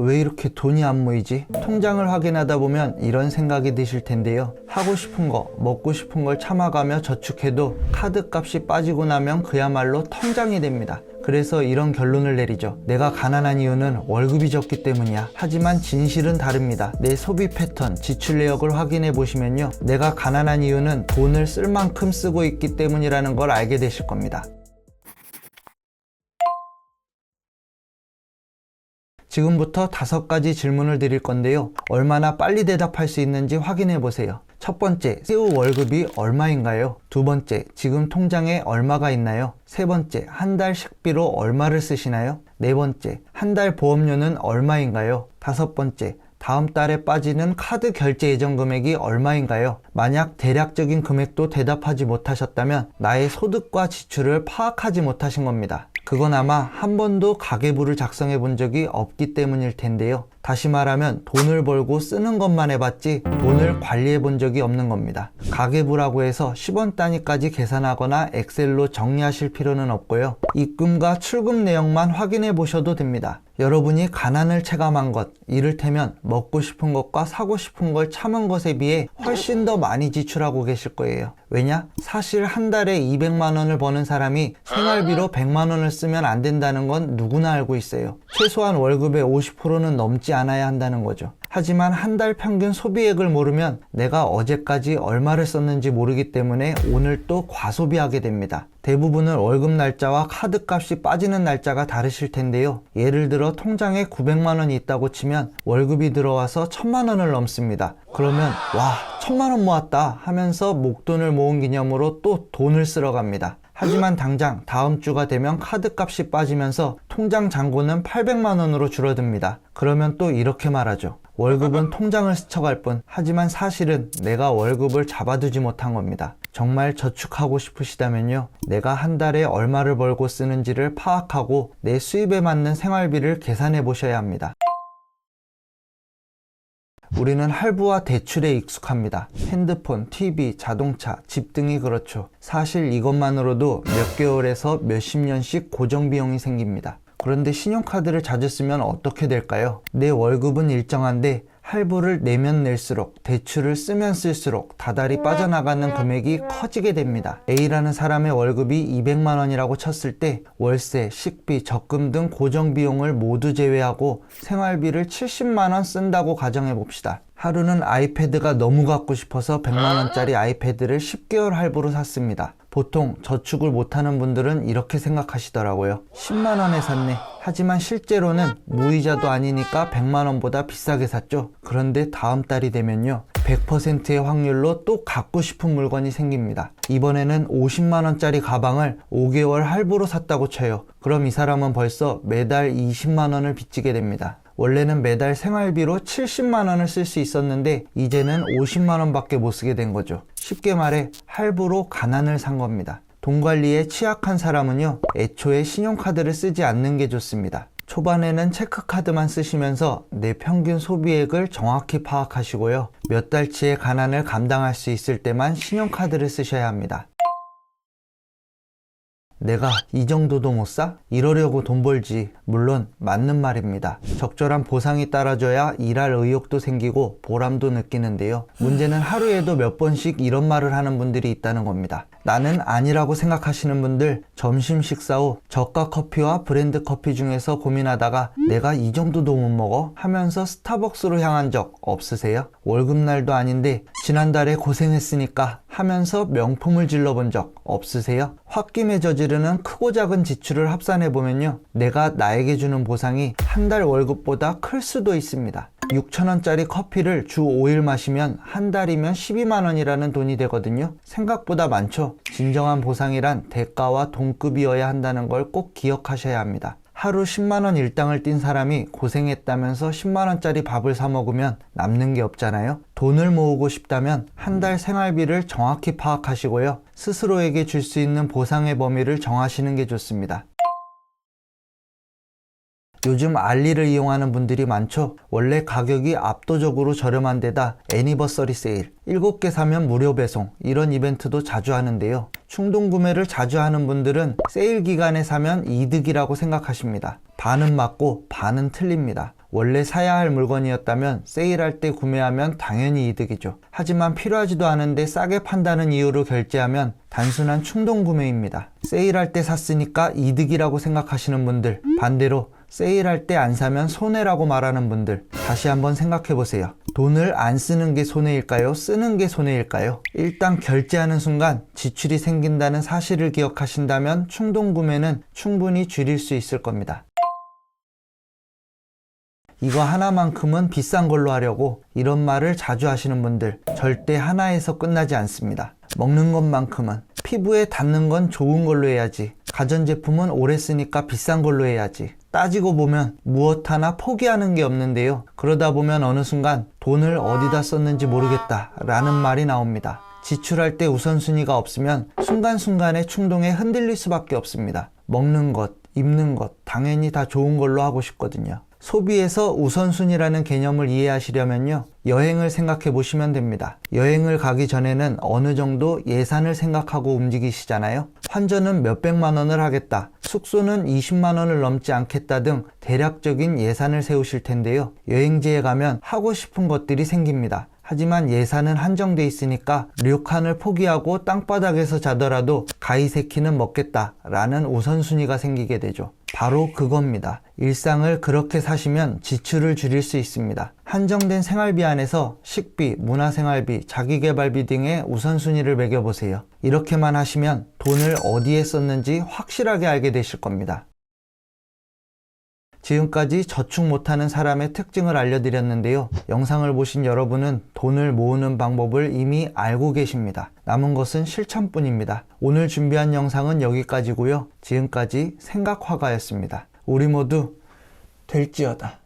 왜 이렇게 돈이 안 모이지? 통장을 확인하다 보면 이런 생각이 드실 텐데요. 하고 싶은 거, 먹고 싶은 걸 참아가며 저축해도 카드 값이 빠지고 나면 그야말로 통장이 됩니다. 그래서 이런 결론을 내리죠. 내가 가난한 이유는 월급이 적기 때문이야. 하지만 진실은 다릅니다. 내 소비 패턴, 지출 내역을 확인해 보시면요, 내가 가난한 이유는 돈을 쓸 만큼 쓰고 있기 때문이라는 걸 알게 되실 겁니다. 지금부터 5가지 질문을 드릴 건데요, 얼마나 빨리 대답할 수 있는지 확인해 보세요. 첫 번째, 세후 월급이 얼마인가요? 두 번째, 지금 통장에 얼마가 있나요? 세 번째, 한 달 식비로 얼마를 쓰시나요? 네 번째, 한 달 보험료는 얼마인가요? 다섯 번째, 다음 달에 빠지는 카드 결제 예정 금액이 얼마인가요? 만약 대략적인 금액도 대답하지 못하셨다면 나의 소득과 지출을 파악하지 못하신 겁니다. 그건 아마 한 번도 가계부를 작성해 본 적이 없기 때문일 텐데요. 다시 말하면 돈을 벌고 쓰는 것만 해봤지 돈을 관리해 본 적이 없는 겁니다. 가계부라고 해서 10원 단위까지 계산하거나 엑셀로 정리하실 필요는 없고요, 입금과 출금 내역만 확인해 보셔도 됩니다. 여러분이 가난을 체감한 것, 이를테면 먹고 싶은 것과 사고 싶은 걸 참은 것에 비해 훨씬 더 많이 지출하고 계실 거예요. 왜냐? 사실 한 달에 200만 원을 버는 사람이 생활비로 100만 원을 쓰면 안 된다는 건 누구나 알고 있어요. 최소한 월급의 50%는 넘지 않아야 한다는 거죠. 하지만 한 달 평균 소비액을 모르면 내가 어제까지 얼마를 썼는지 모르기 때문에 오늘 또 과소비하게 됩니다. 대부분은 월급 날짜와 카드 값이 빠지는 날짜가 다르실 텐데요. 예를 들어 통장에 900만 원이 있다고 치면 월급이 들어와서 1000만 원을 넘습니다. 그러면 와, 1000만 원 모았다 하면서 목돈을 모은 기념으로 또 돈을 쓸어 갑니다. 하지만 당장 다음 주가 되면 카드 값이 빠지면서 통장 잔고는 800만 원으로 줄어듭니다. 그러면 또 이렇게 말하죠. 월급은 통장을 스쳐갈 뿐. 하지만 사실은 내가 월급을 잡아두지 못한 겁니다. 정말 저축하고 싶으시다면요, 내가 한 달에 얼마를 벌고 쓰는지를 파악하고 내 수입에 맞는 생활비를 계산해 보셔야 합니다. 우리는 할부와 대출에 익숙합니다. 핸드폰, TV, 자동차, 집 등이 그렇죠. 사실 이것만으로도 몇 개월에서 몇십 년씩 고정 비용이 생깁니다. 그런데 신용카드를 자주 쓰면 어떻게 될까요? 내 월급은 일정한데 할부를 내면 낼수록, 대출을 쓰면 쓸수록 다달이 빠져나가는 금액이 커지게 됩니다. A라는 사람의 월급이 200만 원이라고 쳤을 때 월세, 식비, 적금 등 고정 비용을 모두 제외하고 생활비를 70만 원 쓴다고 가정해 봅시다. 하루는 아이패드가 너무 갖고 싶어서 100만 원짜리 아이패드를 10개월 할부로 샀습니다. 보통 저축을 못하는 분들은 이렇게 생각하시더라고요. 10만 원에 샀네. 하지만 실제로는 무이자도 아니니까 100만 원보다 비싸게 샀죠. 그런데 다음 달이 되면요, 100%의 확률로 또 갖고 싶은 물건이 생깁니다. 이번에는 50만 원짜리 가방을 5개월 할부로 샀다고 쳐요. 그럼 이 사람은 벌써 매달 20만 원을 빚지게 됩니다. 원래는 매달 생활비로 70만 원을 쓸 수 있었는데 이제는 50만 원밖에 못 쓰게 된 거죠. 쉽게 말해 할부로 가난을 산 겁니다. 돈 관리에 취약한 사람은요, 애초에 신용카드를 쓰지 않는 게 좋습니다. 초반에는 체크카드만 쓰시면서 내 평균 소비액을 정확히 파악하시고요, 몇 달치의 가난을 감당할 수 있을 때만 신용카드를 쓰셔야 합니다. 내가 이 정도도 못 사? 이러려고 돈 벌지. 물론 맞는 말입니다. 적절한 보상이 따라줘야 일할 의욕도 생기고 보람도 느끼는데요. 문제는 하루에도 몇 번씩 이런 말을 하는 분들이 있다는 겁니다. 나는 아니라고 생각하시는 분들, 점심 식사 후 저가 커피와 브랜드 커피 중에서 고민하다가 내가 이 정도도 못 먹어? 하면서 스타벅스로 향한 적 없으세요? 월급날도 아닌데 지난달에 고생했으니까 하면서 명품을 질러본 적 없으세요? 홧김에 저지르는 크고 작은 지출을 합산해보면요, 내가 나에게 주는 보상이 한 달 월급보다 클 수도 있습니다. 6,000원짜리 커피를 주 5일 마시면 한 달이면 12만 원이라는 돈이 되거든요. 생각보다 많죠? 진정한 보상이란 대가와 동급이어야 한다는 걸 꼭 기억하셔야 합니다. 하루 10만원 일당을 뛴 사람이 고생했다면서 10만원짜리 밥을 사 먹으면 남는 게 없잖아요. 돈을 모으고 싶다면 한 달 생활비를 정확히 파악하시고요, 스스로에게 줄 수 있는 보상의 범위를 정하시는 게 좋습니다. 요즘 알리를 이용하는 분들이 많죠. 원래 가격이 압도적으로 저렴한 데다 애니버서리 세일, 7개 사면 무료 배송, 이런 이벤트도 자주 하는데요. 충동 구매를 자주 하는 분들은 세일 기간에 사면 이득이라고 생각하십니다. 반은 맞고 반은 틀립니다. 원래 사야 할 물건이었다면 세일할 때 구매하면 당연히 이득이죠. 하지만 필요하지도 않은데 싸게 판다는 이유로 결제하면 단순한 충동 구매입니다. 세일할 때 샀으니까 이득이라고 생각하시는 분들, 반대로 세일할 때 안 사면 손해라고 말하는 분들, 다시 한번 생각해 보세요. 돈을 안 쓰는 게 손해일까요? 쓰는 게 손해일까요? 일단 결제하는 순간 지출이 생긴다는 사실을 기억하신다면 충동 구매는 충분히 줄일 수 있을 겁니다. 이거 하나만큼은 비싼 걸로 하려고 이런 말을 자주 하시는 분들, 절대 하나에서 끝나지 않습니다. 먹는 것만큼은, 피부에 닿는 건 좋은 걸로 해야지, 가전제품은 오래 쓰니까 비싼 걸로 해야지. 따지고 보면 무엇 하나 포기하는 게 없는데요. 그러다 보면 어느 순간 돈을 어디다 썼는지 모르겠다 라는 말이 나옵니다. 지출할 때 우선순위가 없으면 순간순간의 충동에 흔들릴 수밖에 없습니다. 먹는 것, 입는 것, 당연히 다 좋은 걸로 하고 싶거든요. 소비에서 우선순위라는 개념을 이해하시려면요, 여행을 생각해 보시면 됩니다. 여행을 가기 전에는 어느 정도 예산을 생각하고 움직이시잖아요. 환전은 몇백만 원을 하겠다, 숙소는 20만 원을 넘지 않겠다 등 대략적인 예산을 세우실 텐데요. 여행지에 가면 하고 싶은 것들이 생깁니다. 하지만 예산은 한정돼 있으니까 료칸을 포기하고 땅바닥에서 자더라도 가이세키는 먹겠다 라는 우선순위가 생기게 되죠. 바로 그겁니다. 일상을 그렇게 사시면 지출을 줄일 수 있습니다. 한정된 생활비 안에서 식비, 문화생활비, 자기계발비 등의 우선순위를 매겨보세요. 이렇게만 하시면 돈을 어디에 썼는지 확실하게 알게 되실 겁니다. 지금까지 저축 못하는 사람의 특징을 알려드렸는데요. 영상을 보신 여러분은 돈을 모으는 방법을 이미 알고 계십니다. 남은 것은 실천뿐입니다. 오늘 준비한 영상은 여기까지고요. 지금까지 생각화가였습니다. 우리 모두 될지어다.